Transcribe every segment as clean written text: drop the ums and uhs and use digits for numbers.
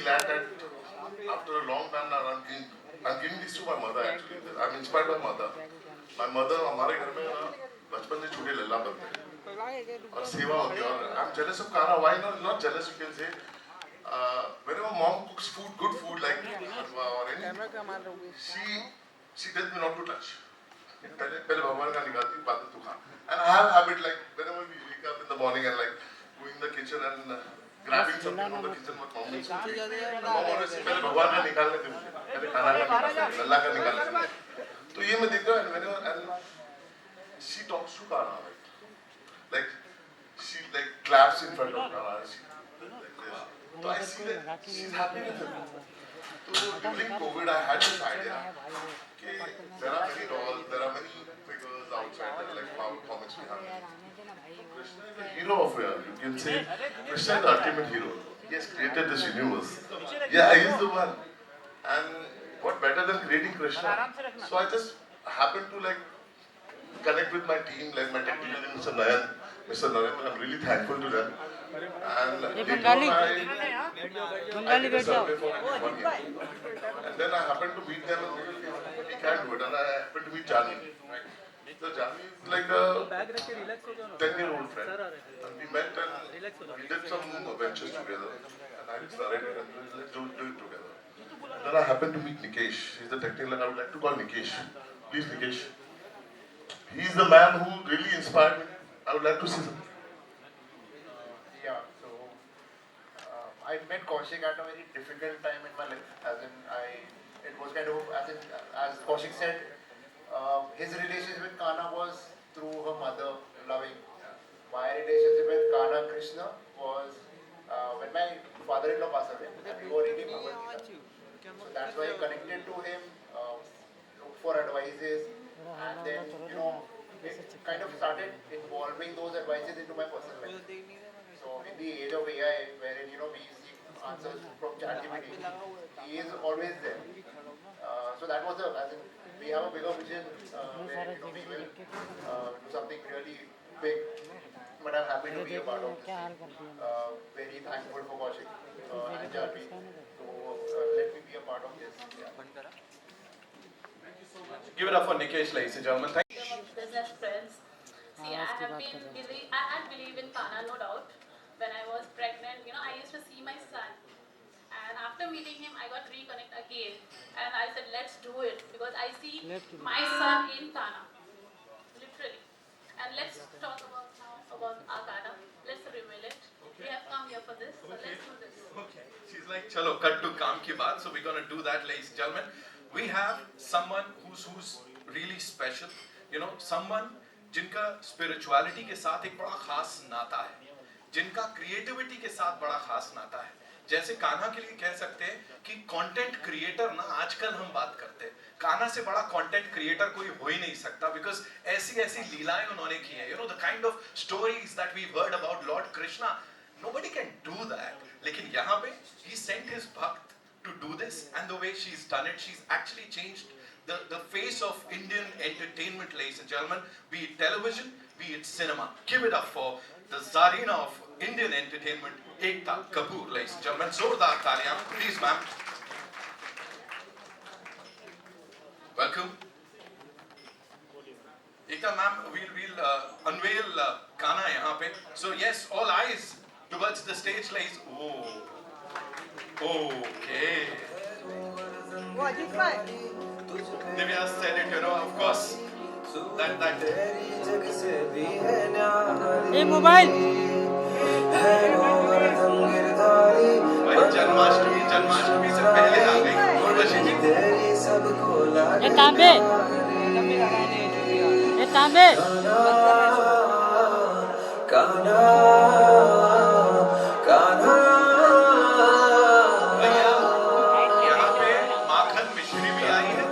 glad that after a long time now I'm giving this to my mother actually. I'm inspired by mother. My mother हमारे घर में ना बचपन से छोटे लल्ला बनते हैं और सेवा होती है और I'm jealous of Kana. Why not jealous? You can say whenever mom cooks food, good food like halwa or anything, she tells me not to touch. पहले पहले भगवान का निकालती बाद में तू खा. And I have habit like whenever we wake up in the morning and like going in the kitchen and grabbing something from the kitchen what mom makes. Mom always say पहले भगवान का निकालने दे मुझे. पहले खाना का निकालने, लल्ला का निकालने दे. तो ये मैं देखता हूँ and whenever and she talks to Kana like she like claps in front of Kana. Like this. So I see that she's happy with it. So during COVID I had this idea. There are many dolls, there are many figures outside that like Marvel comics we have. Krishna is the hero of it. You can say Krishna is the ultimate hero. He has created this universe. Yeah, he is the one. And what better than creating Krishna? So I just happened to like connect with my team, like my technical team, Mr. Nayan, Mr. Narendra. I'm really thankful to them. And later on I did a survey for 1 year. And then I happened to meet them and we can't do it. And I happened to meet Jani. So Jani is like a 10-year-old friend. And we met and we did some ventures together. And I decided let's do it together. And then I happened to meet Nikesh. He's the technical and I would like to call Nikesh. Please Nikesh. He's the man who really inspired me. I would like to see something. Yeah, so I met Kaushik at a very difficult time in my life. As in, it was kind of as Kaushik said, his relationship with Kana was through her mother loving. My relationship with Kana Krishna was when my father-in-law passed away and we were reading Bhagavad Gita. So that's why I connected to him, looked for advices, and then it kind of started involving those advices into my personal life. So in the age of AI, wherein we seek answers from ChatGPT, he is always there. So that was we have a bigger vision where we will do something really big. But I'm happy to be a part of this. Very thankful for Kaushik and Jarvi. So let me be a part of this. Yeah. Give it up for Nikesh, ladies and gentlemen. Thank you. Business friends. See, I had believed in Kana, no doubt. When I was pregnant, I used to see my son. And after meeting him, I got reconnect again. And I said, let's do it. Because I see my son in Kana. Literally. And let's talk about now about our Kana. Let's reveal it. Okay. We have come here for this. So let's do this. Okay. She's like, chalo, cut to kaam ki baat. So we're going to do that, ladies and gentlemen. We have someone who's really special. Someone जिनका spirituality के साथ एक बड़ा खास नाता है, जिनका creativity के साथ बड़ा खास नाता है. जैसे कान्हा के लिए कह सकते हैं कि कंटेंट क्रिएटर ना आजकल हम बात करते हैं, कान्हा से बड़ा कंटेंट क्रिएटर कोई हो ही नहीं सकता, बिकॉज ऐसी ऐसी लीलाएं उन्होंने की हैं. The kind of stories that we heard about lord Krishna, nobody can do that. लेकिन यहाँ पे he sent his भक्त to do this, and the way she's done it, she's actually changed the face of Indian entertainment, ladies and gentlemen, be it television, be it cinema. Give it up for the Zarina of Indian entertainment, Ekta Kapoor, ladies and gentlemen. Zordar Taliyan, please, ma'am. Welcome. Ekta, ma'am, we'll unveil Kana yahan pe. So yes, all eyes towards the stage, ladies. Oh, okay. Divya said it, of course. That. Hey, mobile. भाई जन्माष्टमी से पहले आ गई उर्वशी जी. ये तांबे. ये तांबे. यहाँ पे माखन मिश्री भी आई है.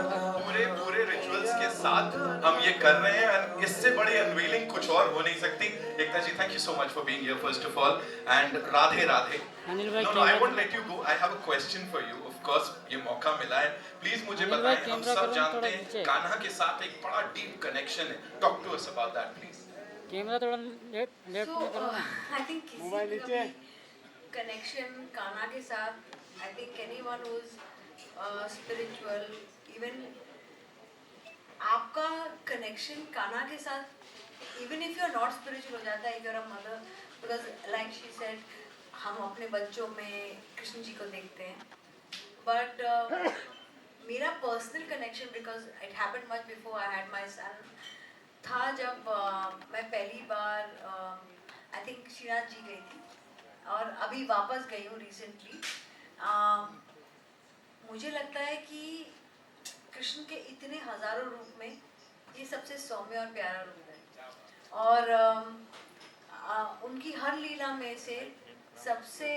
पूरे रिचुअल्स के साथ हम ये कर रहे हैं, और इससे बड़ी अनवीलिंग कुछ और हो नहीं सकती. Ekta ji, thank you so much for being here first of all, and Radhe Radhe. No, I won't let you go. I have a question for you. Of course, ये मौका मिला है. Please मुझे बताएं, हम सब जानते हैं कान्हा के साथ एक बड़ा डीप कनेक्शन है. Talk to us about that, please. Camera थोड़ा लेफ्ट में करो ना. I think किसी का भी connection कान्हा के साथ, I think someone who's spiritual, even आपका connection कान्हा के साथ, even if you're not spiritual हो जाता है, if you're a mother, because like she said, हम अपने बच्चों में कृष्ण जी को देखते हैं, but मेरा personal connection, because it happened much before I had my son, था जब मैं पहली बार I think श्रीनाथ जी गई थी और अभी वापस गई हूँ recently. मुझे लगता है कि कृष्ण के इतने हजारों रूप में ये सबसे सौम्य और प्यारा रूप है, और उनकी हर लीला में से सबसे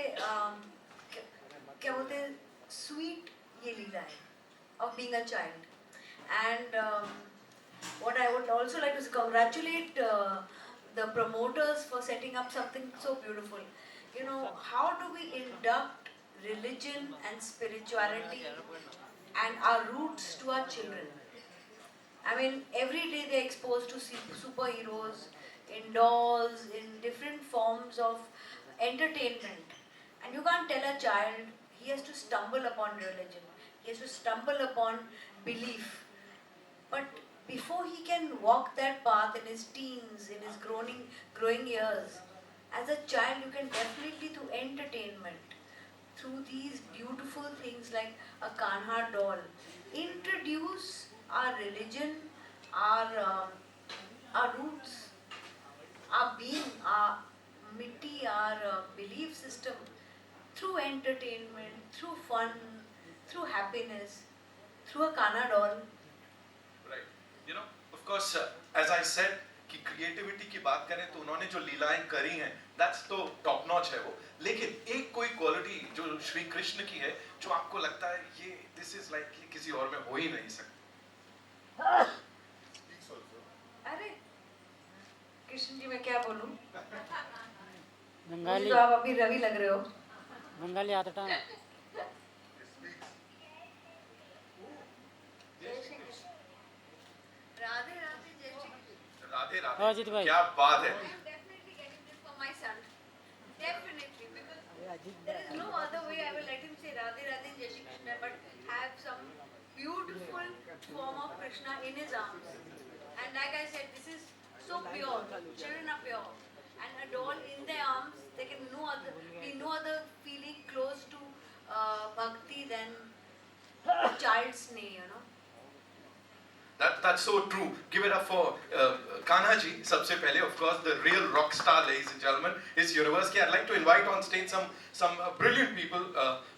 क्या बोलते हैं स्वीट ये लीला है of being a child. And what I would also like to congratulate the promoters for setting up something so beautiful. You know, how do we induct religion and spirituality and our roots to our children? I mean, every day they're exposed to superheroes, in dolls, in different forms of entertainment. And you can't tell a child he has to stumble upon religion, he has to stumble upon belief. But before he can walk that path in his teens, in his growing years, as a child you can definitely through entertainment, through these beautiful things like a Kanha doll, introduce our religion, our roots, our being, our mitti, our belief system, through entertainment, through fun, through happiness, through a Kanha doll. Right. You know, of course, as I said, कि creativity की बात करें तो उन्होंने जो लीलाएं करी हैं, दैट्स तो टॉप नॉच है वो. लेकिन एक कोई क्वालिटी जो श्री कृष्ण की है, जो आपको लगता है ये दिस इज लाइक ये किसी और में हो ही नहीं सकता. अरे कृष्ण जी मैं क्या बोलूं, बंगाली तो आप अभी रवि लग रहे हो. बंगाली आता है. राधे राधे जय श्री कृष्ण. राधे हाँ, राधे. अजीत भाई. क्या बात है. I am definitely getting this for my son. Definitely, because there is no other way I will let him say Radhe Radhe Jai Shri Krishna, but have some beautiful form of Krishna in his arms. And like I said, this is so pure. Children are pure. And a doll in their arms, there can be no other feeling close to bhakti than a child's sneh, you know. That's so true. Give it up for Kanha ji. सबसे पहले, of course, the real rock star, ladies and gentlemen, is universe. I'd like to invite on stage some brilliant people.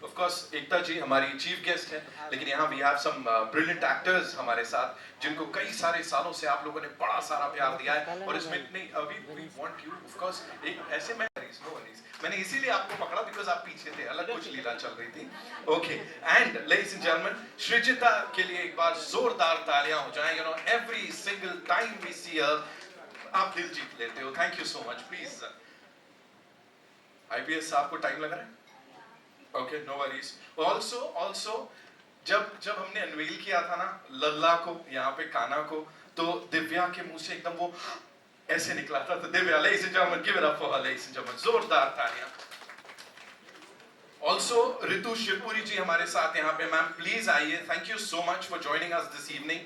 Of course, Ekta ji हमारी chief guest है. लेकिन यहाँ we have some brilliant actors हमारे साथ, जिनको कई सारे सालों से आप लोगों ने बड़ा सारा प्यार दिया है. और इसमें नहीं अभी we want you, of course, एक ऐसे में मैंने इसीलिए आपको पकड़ा because आप पीछे थे, अलग कुछ लीला चल रही थी. Okay, and ladies and gentlemen, Sreejita के लिए एक बार जोरदार तालियां हो जाएं. You know, every single time we see her, आप दिल जीत लेते हो. Thank you so much. Please, IPS साहब को टाइम लग रहा है? Okay, no worries. Also, जब हमने अनवील किया था ना लल्ला को, यहाँ पे कान्हा को, तो दिव्या के मुंह से एकदम वो ऐसे निकला था. तो Divya, ladies and gentlemen, give it up for her, ladies and gentlemen. जोरदार तालियां. Also, रितु शिवपुरी जी हमारे साथ यहाँ पे. मैम प्लीज आइए. Thank you so much for joining us this evening.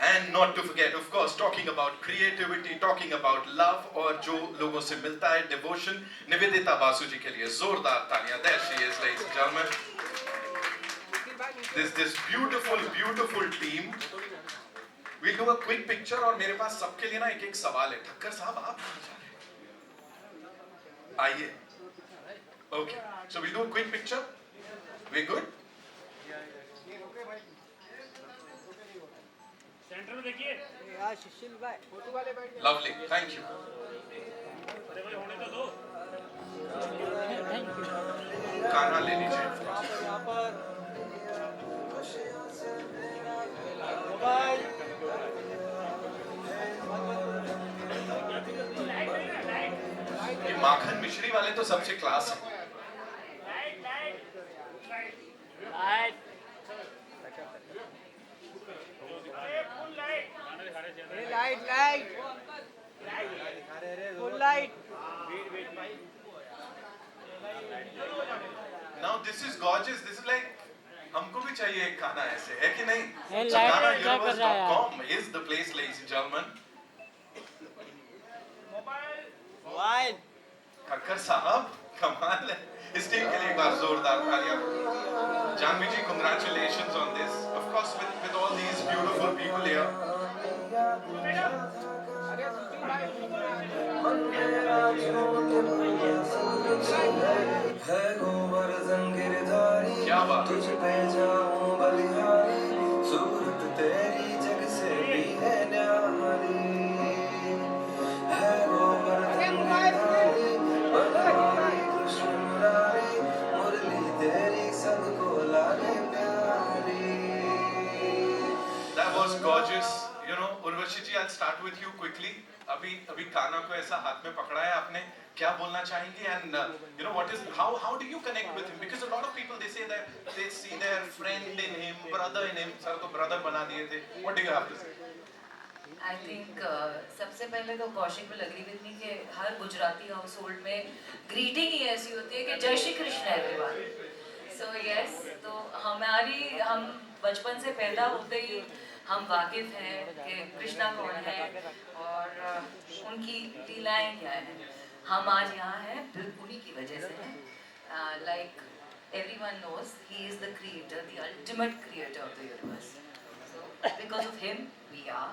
And not to forget, of course, talking about creativity, talking about love, और जो लोगों से मिलता है devotion, निवेदिता बासु जी के लिए जोरदार तालियां. There she is, ladies and gentlemen. This beautiful team. We'll do a quick picture. और मेरे पास सबके लिए ना एक सवाल है. ठक्कर साहब, आप आइए. Okay, so we'll do a quick picture. We good? Centre में देखिए. Lovely, thank you. अरे भाई होने तो दो. कान्हा ले लीजिए. ये माखन मिश्री वाले तो सबसे क्लास है. Light full light this is gorgeous. This is like हमको भी चाहिए एक गाना ऐसे, है कि नहीं? Hey, So light Ghana क्या कर रहा है यार? Universe.com is the place, ladies and gentlemen. Wide Khakhar साहब कमाल है। इस टीम के लिए एक बार जोरदार तालियां। जानवी जी, congratulations on this. Of course, with all these beautiful people here. है गोवर्धन गिरधारी क्या बात। तुझ पे जाऊं बलिहारी सूरत तेरी जग से भी है न्यारी है गोवर्धन गिरधारी बलिहारी कृष्ण मुरारी मुरली तेरी सबको लागे प्यारी। That was gorgeous. You know, Urvashi ji, I'll start with you quickly. अभी काना को ऐसा हाथ में पकड़ा है आपने, क्या बोलना चाहेंगे? And you know, how do you connect with him? Because a lot of people, they say that they see their friend in him, brother in him. Sir तो brother बना दिए थे. What do you have to say? I think सबसे पहले तो Kaushik will agree with me कि हर Gujarati household में ग्रीटिंग ही ऐसी होती है कि Jai Shri Krishna everyone. So yes, तो हम बचपन से पैदा होते ही हम वाकिफ हैं कि कृष्णा कौन है और उनकी लीलाएं क्या हैं। हम आज यहाँ हैं उन्हीं की वजह से हैं। Like everyone knows he is the creator, the ultimate creator of the universe. So because of him we are.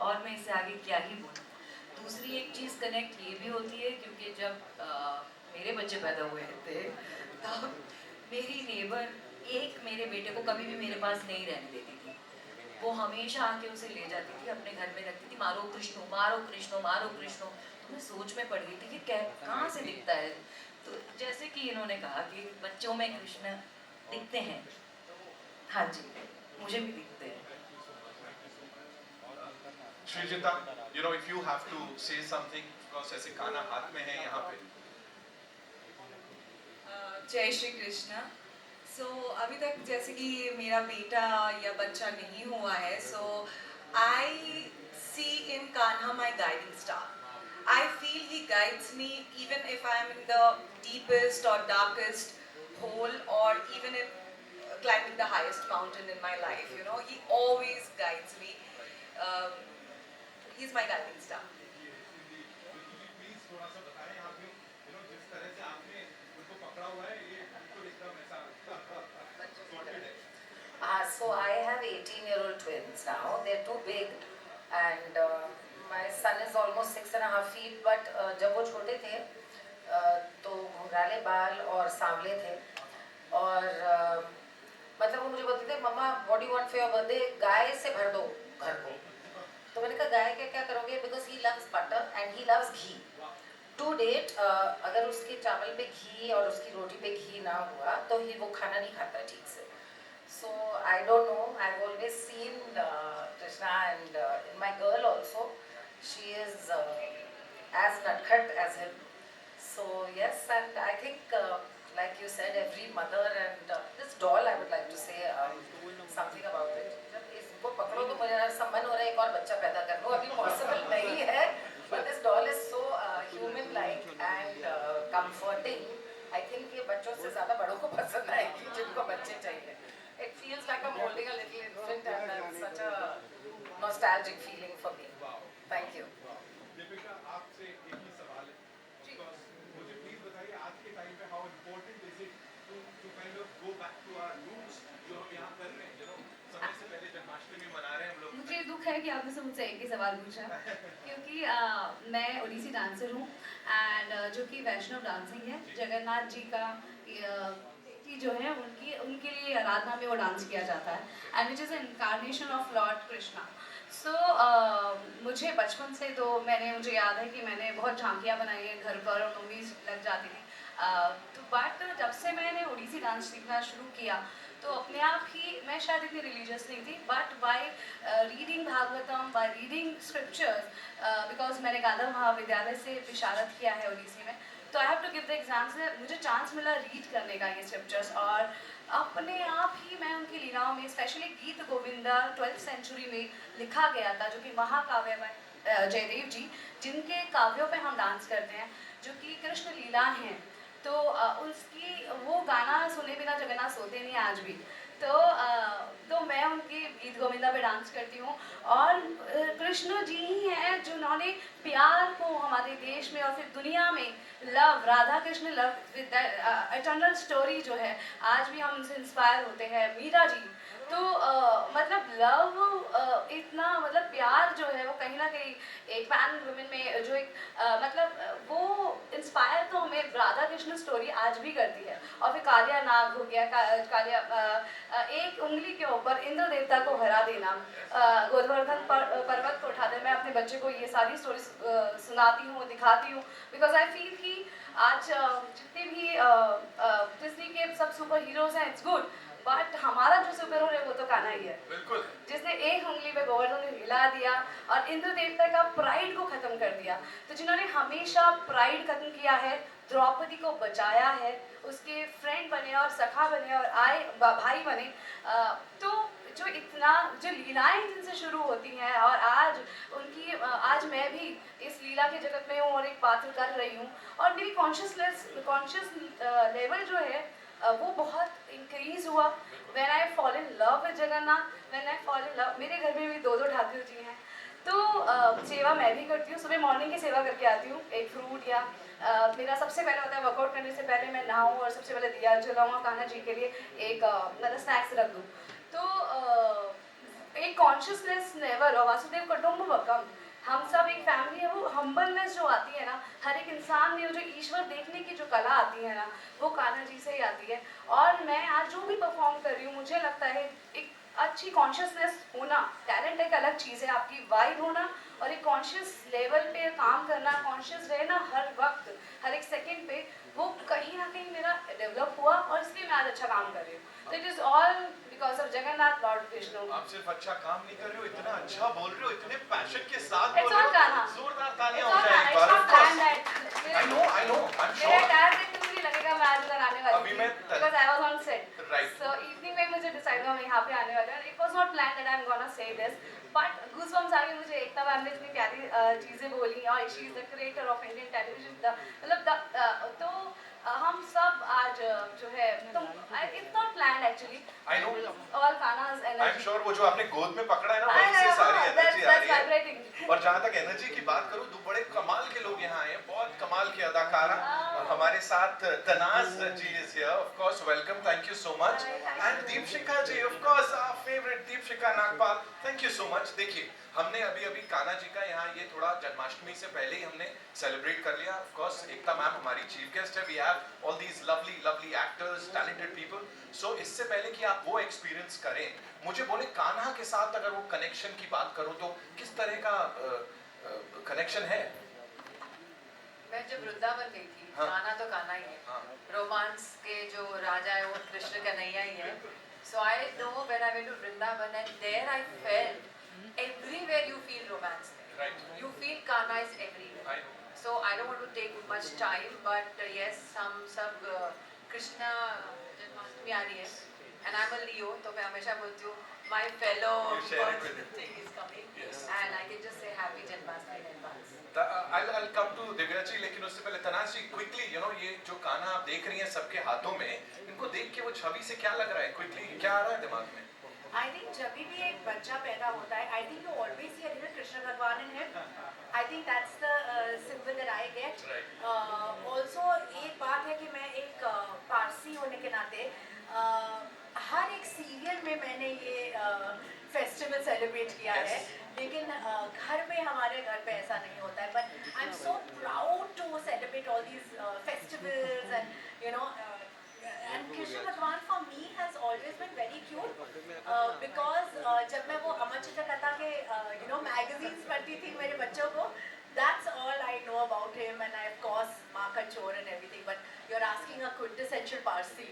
और मैं इससे आगे क्या ही बोलूँ। दूसरी एक चीज़ कनेक्ट ये भी होती है क्योंकि जब मेरे बच्चे पैदा हुए थे तब मेरी नेबर मेरे बेटे को कभी भी मेरे पास नहीं रहने देती थी। वो हमेशा आके उसे ले जाती थी, अपने घर में रखती थी, मारो कृष्णो मारो कृष्णो मारो कृष्णो। तो मैं सोच में पड़ गई थी कि कहाँ से दिखता है। तो जैसे कि इन्होंने कहा कि बच्चों में कृष्ण दिखते हैं, हाँ जी मुझे भी दिखते हैं। Srijita, you know, if you have to say something, of course, ऐसे गाना हाथ में है यहाँ पे. जय श्री कृष्ण। सो अभी तक जैसे कि मेरा बेटा या बच्चा नहीं हुआ है, so I see in Kanha my guiding star. I feel he guides me even if I am in the deepest और डार्केस्ट होल और even in climbing the highest mountain in my life, you know, he always guides me. He's my guiding star. So I have 18-year-old twins now. They're too big, and my son is almost 6.5 feet. But जब वो छोटे थे, तो घुंघराले बाल और सांवले थे, और मतलब वो मुझे बोलते थे, mamma what do you want for your birthday, गाय से भर दो घर को। तो मैंने कहा गाय क्या करोगे, because he loves butter and he loves ghee. To date अगर उसके चावल पे घी और उसकी रोटी पे घी ना हुआ तो ही वो खाना नहीं खाता ठीक से। So I don't know, I have always seen Krishna and in my girl also, she is as नटखट as him. So yes, and I think like you said, every mother, and this doll, I would like to say something about it. जब इसको पकड़ो तो मुझे ऐसा मन हो रहा है एक और बच्चा पैदा कर लो। अभी पॉसिबल नहीं है, but this doll is so human-like and comforting. I think ये बच्चों से ज़्यादा बड़ों को पसंद आएगी जिनको बच्चे चाहिए. It feels like I'm holding a little infant, and that's such a nostalgic feeling for me. Thank you. Deepika, आपसे एक ही सवाल है. मुझे प्लीज बताइए आज के टाइम पे how important is it to kind of go back to our roots जो हम यहाँ कर रहे हैं, you know, समय से पहले जन्माष्टमी मना रहे हैं हम लोग. मुझे दुख है कि आपने मुझसे एक ही सवाल पूछा, क्योंकि मैं ओडिसी डांसर हूँ, एंड जो कि वैष्णव डांसिंग है, जगन्नाथ जी का की जो है उनके लिए आराधना में वो डांस किया जाता है, and which is incarnation of lord Krishna. So मुझे बचपन से तो मुझे याद है कि मैंने बहुत झांकियाँ बनाई हैं घर पर, और मम्मी लग जाती थी। तो बट जब से मैंने ओडिसी डांस सीखना शुरू किया तो अपने आप ही, मैं शायद इतनी रिलीजियस नहीं थी, but by reading Bhagavatam, by reading scriptures, because मैंने गांधर महाविद्यालय से विशारद किया है ओडिसी में, तो I have to give the exams. मुझे चांस मिला रीड करने का ये स्क्रिप्चर्स, और अपने आप ही मैं उनकी लीलाओं में, स्पेशली गीत गोविंदा 12th सेंचुरी में लिखा गया था, जो कि महाकाव्य में जयदेव जी, जिनके काव्यों पे हम डांस करते हैं, जो कि कृष्ण लीला हैं, तो उसकी वो गाना सुने बिना जगन्नाथ सोते नहीं आज भी। तो मैं उनकी गीत गोविंदा पे डांस करती हूँ। और कृष्ण जी ही हैं जिन्होंने प्यार को हमारे देश में और फिर दुनिया में love, Radha Krishna love with eternal story जो है, आज भी हम उनसे इंस्पायर होते हैं। मीरा जी तो मतलब लव इतना मतलब प्यार जो है वो कहीं ना कहीं एक पैन वुमेन में जो एक मतलब वो इंस्पायर तो हमें राधा कृष्ण स्टोरी आज भी करती है। और फिर कालिया नाग हो गया, कालिया एक उंगली के ऊपर इंद्र देवता को हरा देना, गोवर्धन पर्वत को उठा देना। मैं अपने बच्चे को ये सारी स्टोरी सुनाती हूँ, दिखाती हूँ, बिकॉज आई फील कि आज जितने भी डिज्नी के सब सुपर हीरोज हैं, इट्स गुड, बट हमारा जो सुपर हीरो है वो तो कान्हा ही है, बिल्कुल, जिसने एक उंगली पे गोवर्धन को हिला दिया और इंद्र देवता का प्राइड को खत्म कर दिया। तो जिन्होंने हमेशा प्राइड खत्म किया है, द्रौपदी को बचाया है, उसके फ्रेंड बने और सखा बने और भाई बने, तो जो इतना जो लीलाएं जिनसे शुरू होती हैं और आज उनकी आज मैं भी इस लीला के जगत में हूँ और एक पात्र कर रही हूँ। और मेरी कॉन्शियस लेवल जो है वो बहुत इंक्रीज हुआ when I fall in love with Jagannath, when I fall in love. मेरे घर में भी 2 ठाकुर जी हैं, तो सेवा मैं भी करती हूँ। सुबह मॉर्निंग की सेवा करके आती हूँ, एक फ्रूट या मेरा सबसे पहले होता है वर्कआउट करने से पहले मैं नहाऊँ और सबसे पहले दिया जलाऊँ कान्हा जी के लिए एक मतलब स्नैक्स रख दूँ। तो एक कॉन्शियसनेस नेवर और वासुदेव कुटुंबकम, हम सब एक फैमिली है। वो हम्बलनेस जो आती है ना हर एक इंसान में, जो ईश्वर देखने की जो कला आती है ना, वो कान्हा जी से ही आती है। और मैं आज जो भी परफॉर्म कर रही हूँ, मुझे लगता है एक अच्छी कॉन्शियसनेस होना, टैलेंट एक अलग चीज़ है, आपकी वाइब होना और एक कॉन्शियस लेवल पे काम करना, कॉन्शियस रहना हर वक्त, हर एक सेकंड पे, वो कहीं ना कहीं मेरा डेवलप हुआ और इसलिए मैं आज अच्छा काम कर रही हूँ। तो it is all because of Jagannath Lord Vishnu. आप सिर्फ अच्छा काम नहीं कर रहे हो, इतना अच्छा बोल रहे हो, इतने पैशन के साथ It's बोल रहे all Kana. हो, जोरदार तालियां It's हो all जाए Kana. एक It's bar. not Of course. planned. I know, I'm मेरा sure. टायर देख के मुझे लगेगा मैं आज उधर आने वाली अभी थी, मैं because I was on set. Right. So evening में मुझे decide हुआ मैं यहाँ पे आने वाली हूँ। It was not planned that I'm gonna say this, but goosebumps आ गए मुझे। एकता मैम ने इतनी प्यारी चीजें बोली और she is the creator of Indian television. मतलब तो हम सब आज जो है, तो it's not planned actually. I know. All Kana's energy. I'm sure वो जो आपने गोद में पकड़ा है ना, वहीं से सारी एनर्जी आ रही है। vibrating. और जहाँ तक एनर्जी की बात करूँ, दो बड़े कमाल के लोग यहाँ आए हैं, बहुत कमाल के अदाकारा, और हमारे साथ तनाज जी is here, of course, welcome, thank you so much, and Deepshikha ji, of course, our favorite Deepshikha Nagpal, thank you so much। देखिए, हमने अभी कान्हा जी का यहाँ ये थोड़ा जन्माष्टमी से पहले ही हमने सेलिब्रेट कर लिया। ऑफ कोर्स एकता मैम हमारी चीफ गेस्ट है, we have all these lovely actors, talented people. So इससे पहले कि आप वो एक्सपीरियंस करें, मुझे बोले कान्हा के साथ अगर वो कनेक्शन की बात करूं तो किस तरह का कनेक्शन है? मैं जब वृंदावन गई थी, हाँ। कान्हा तो कान्हा ही है, हाँ। रोमांस के जो राजा है वो कृष्ण कन्हैया ही है। So I know when I went to Vrindavan and there I felt everywhere you feel romance. Right. You feel Kanha is everywhere. I know. So I don't want to take much time, but yes, सब कृष्णा जन्माष्टमी आ रही है, and I'm a Leo, तो मैं हमेशा बोलती हूँ my fellow You share it with him. thing is coming, Yes. and I can just say happy Janmashtami in advance. I'll come to Divya ji, लेकिन उससे पहले तनाज जी क्विकली, यू नो, ये जो कान्हा आप देख रही हैं सबके हाथों में, इनको देख के वो छवि से क्या लग रहा है? क्विकली क्या आ रहा है दिमाग में? I think जब भी एक बच्चा पैदा होता है, I think you always see a little Krishna Bhagwan in him. I think that's the symbol that I get. Right. Also एक बात है कि मैं एक पारसी होने के नाते हर एक सीरियल में मैंने ये फेस्टिवल सेलिब्रेट किया है, लेकिन घर पे हमारे घर पे ऐसा नहीं होता है। But I'm so proud to celebrate all these festivals and you know. And Krishna Bhagwan for me has always been very cute because जब मैं वो अमर चित्र कथा के you know magazines पढ़ती थी मेरे बच्चों को, that's all I know about him, and I of course Makhan Chor and everything. But you're asking a quintessential Parsi,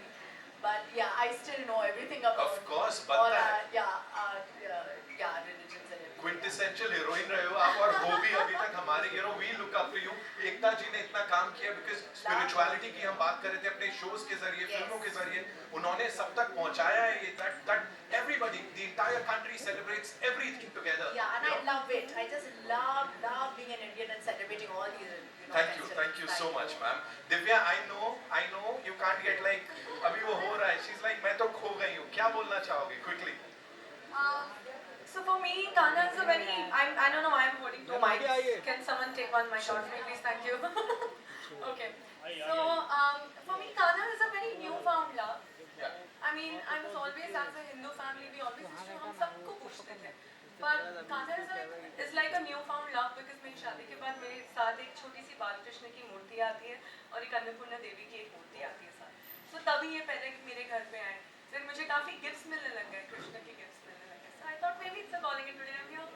but yeah, I still know everything about. Of course, all बनता है। yeah, religions and everything. Quintessential heroine रहे हो आप, और वो भी अभी तक हमारे, you know, we look up to you. Ekta ji ने इतना काम किया बिकॉज स्पिरिचुअलिटी की हम बात कर रहे थे अपने शोज के जरिए, फिल्मों के जरिए, उन्होंने सब तक पहुंचाया है ये that everybody, the entire country celebrates everything together. Yeah, and I love it. I just love being an Indian and celebrating all these Thank you so much, ma'am. Divya, I know you can't get like अभी वो हो रहा है. She's like मैं तो खो गई हूँ. क्या बोलना चाहोगे quickly? So for me, Kana is a very, I don't know why I'm holding two mics. Can someone take one mic out for me, please? Thank you. Okay. So for me, Kana is a very newfound love. Yeah. I mean, I was always, as a Hindu family, we always used to, हम सबको पूछते थे. But Kana is like a newfound love because मेरी शादी के बाद मेरे साथ एक छोटी सी बालकृष्ण की मूर्ति आती है और एक अन्नपूर्णा देवी की एक मूर्ति आती है साथ. So तभी ये पहले मेरे घर पे आए. फिर मुझे काफी गिफ्ट्स मिलने लग गए, कृष्ण के गिफ्ट्स मिलने लग गए. So I thought maybe it's a calling it today. I'm here.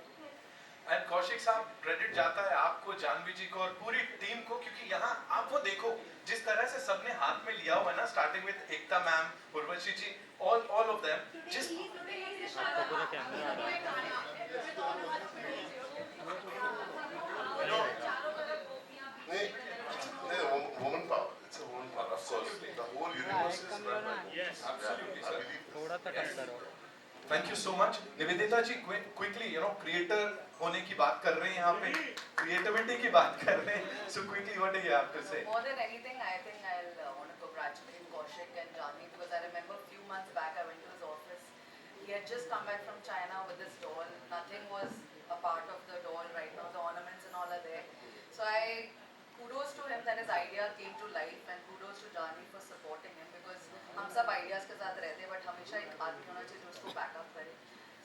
And Kaushik साहब, क्रेडिट जाता है आपको, जानवी जी को और पूरी टीम को, क्योंकि यहाँ आप वो देखो जिस तरह से सबने हाथ में लिया हुआ है ना, starting with Ekta ma'am, Urvashi ji, all of them, जिस woman power. It's a woman power. Of course, the whole universe is run by women. Yes, absolutely, I sir. believe this. Thank you so much. Nivedita ji, quickly creator होने की बात कर रहे हैं यहाँ पे, creativity की बात कर रहे हैं, so quickly what do you have to say? More than anything, I think I'll want to congratulate Kaushik and Janvi because I remember a few months back I went to his office. He had just come back from China with this doll. Nothing was a part of the doll right now. The ornaments and all are there. So kudos to him that his idea came to life and kudos to Janvi for supporting him because हम सब ideas के साथ रहते हैं but हमेशा एक आदमी होना चाहिए जो उसको back up करे.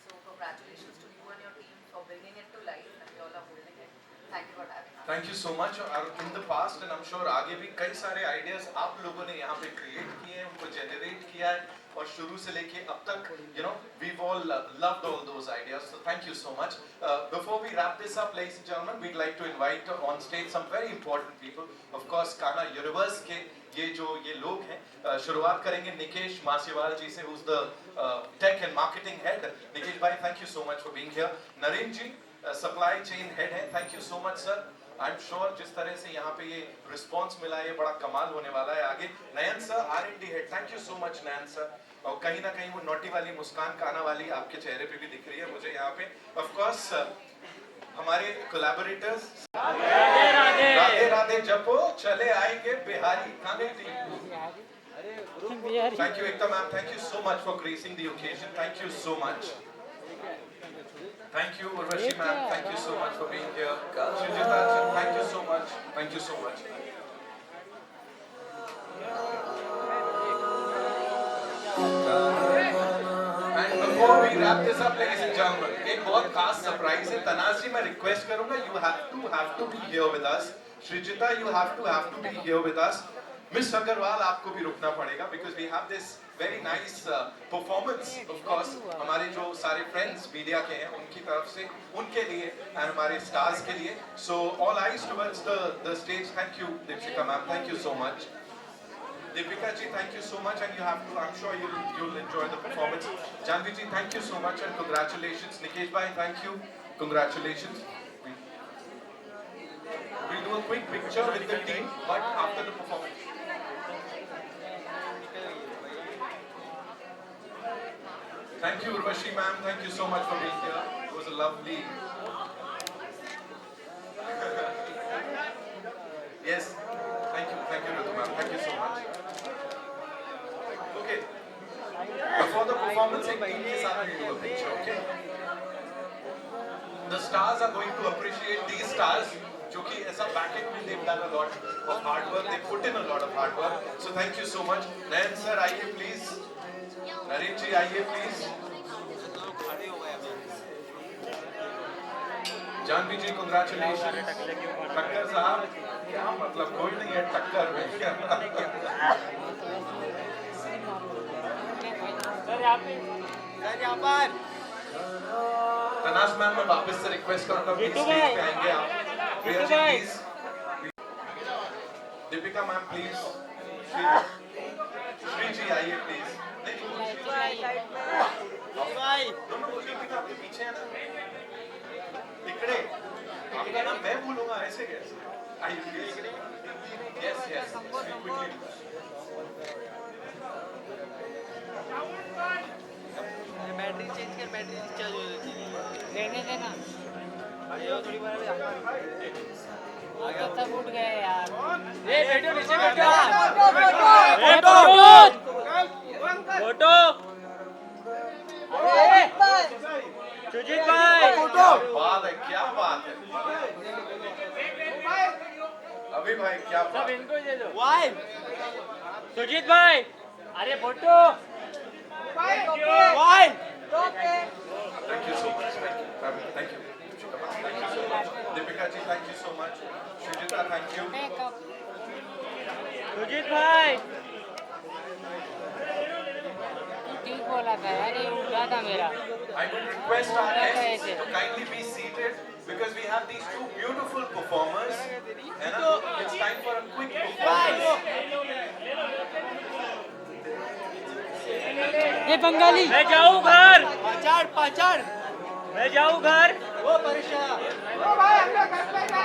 So congratulations to you and your team for bringing it to life and you all are holding it. Thank you for having us. Thank you so much. और in the past and I am sure आगे भी कई सारे ideas आप लोगों ने यहाँ पे क्रिएट किए हैं, उनको जनरेट किया है और शुरू से लेके अब तक we've all loved all those ideas, so thank you so much. Before we wrap this up, ladies and gentlemen, we'd like to invite on stage some very important people. Of course, Kana Universe के ये लोग हैं. शुरुआत करेंगे निकेश मासीवाल जी से, who's the tech and marketing head. Nikesh भाई, thank you so much for being here. Narendra ji, supply chain head है. Thank you so much sir. I am sure जिस तरह से यहाँ पे ये रिस्पांस मिला है, ये बड़ा कमाल होने वाला है आगे. Nayan sir, R&D head. Thank you so much Nayan sir. और कहीं ना कहीं वो नोटी वाली मुस्कान काना वाली आपके चेहरे पे भी दिख रही है मुझे यहाँ पे. ऑफ कोर्स हमारे कोलैबोरेटर्स, राधे राधे जपो चले आएंगे Bihari. Thank you Ekta ma'am, thank you so much for gracing the occasion. Thank you so much. Thank you, Urvashi ma'am. Thank you so much for being here. Srijita ji, thank you so much. Thank you so much. And before we wrap this up, ladies and gentlemen, एक बहुत खास surprise है. तनाज जी, मैं request करूंगा, you have to be here with us. Srijita, you have to be here with us. Miss Agarwal, आपको भी रुकना पड़ेगा because we have this very nice performance. Of course, हमारे जो सारे friends मीडिया के हैं उनकी तरफ से, उनके लिए and हमारे stars के लिए. So all eyes towards the stage. Thank you, Deepshika ma'am. Thank you so much. Deepika ji, thank you so much, and you have to. I'm sure you'll enjoy the performance. Janvi ji, thank you so much and congratulations. Nikesh bhai, thank you. Congratulations. We'll do a quick picture with the team, but after the performance. Thank you, Urvashi ma'am. Thank you so much for being here. It was a lovely. Yes. Thank you, Ritu ma'am. Thank you so much. Okay. Before the performance, एक team के साथ we'll do a picture, okay? The stars are going to appreciate these stars, जो कि ऐसा back end में they've done a lot of hard work. They put in a lot of hard work. So thank you so much. Nayan sir, आइए please. Narendra जी आइए please. Janvi ji, congratulation. टक्कर साहब, क्या मतलब, कोई नहीं है टक्कर में. तनाज मैम, मैं वापस से रिक्वेस्ट करूंगा प्लीज स्टेज पे आएंगे आप. Priya ji please. Deepika ma'am please. Shri ji आइए प्लीज. दीपिका आपके पीछे है ना, इकड़े. आपका नाम मैं भूलूंगा ऐसे कैसे? आइए please. Yes yes, quickly. Battery change कर, बैटरी चार्ज हो जाती है. रहने देना. थोड़ी बार सब उठ गए यार ये बैठो नीचे बैठो सुजीत भाई क्या बात है अभी भाई क्या बात है इनको दे दो वाइफ सुजीत भाई अरे photo wife Thank you so much. Thank you. Deepika ji, thank you so much. Shujita, thank you. Sujit भाई ठीक बोला था यार ये उठा था मेरा I would request our guests to kindly be seated because we have these two beautiful performers. And it's time for a quick performance. ये बंगाली मैं जाऊँ घर पाचाड़ मैं जाऊँ घर वो परेशान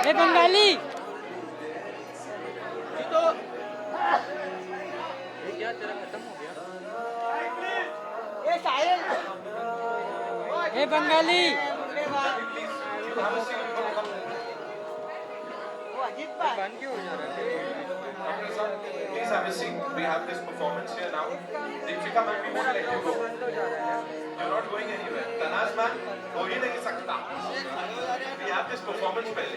ये बंगाली तो क्या तेरा खत्म हो गया ये साहिल ये बंगाली वो अजीत भाई बन क्यों हो जा रहा है Please have a seat. We have this performance here now. Deepika ma'am, we won't let you go. You're not going anywhere. Tanaz ma'am, हो ही नहीं सकता. We have this performance पहले.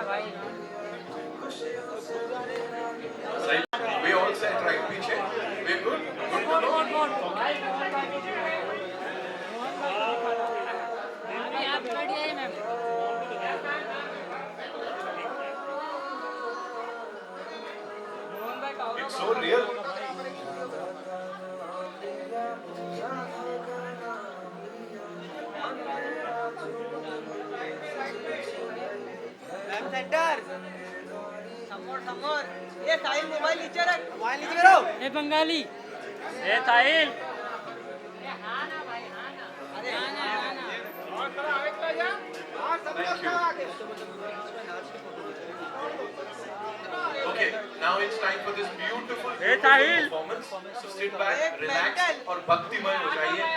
Right. We all set right पीछे. We're good. Good to know. Okay. अभी आप बढ़िया है ma'am It's so real. Centre समोर ये साहिल मोबाइल नीचे रख मोबाइल नीचे करो ये बंगाली ये साहिल ये हां ना भाई हां ना अरे हां ना और थोड़ा आगे चला जा और सब लोग आगे Okay, now it's time for this beautiful performance. So sit back, relax और भक्तिमय हो जाइए.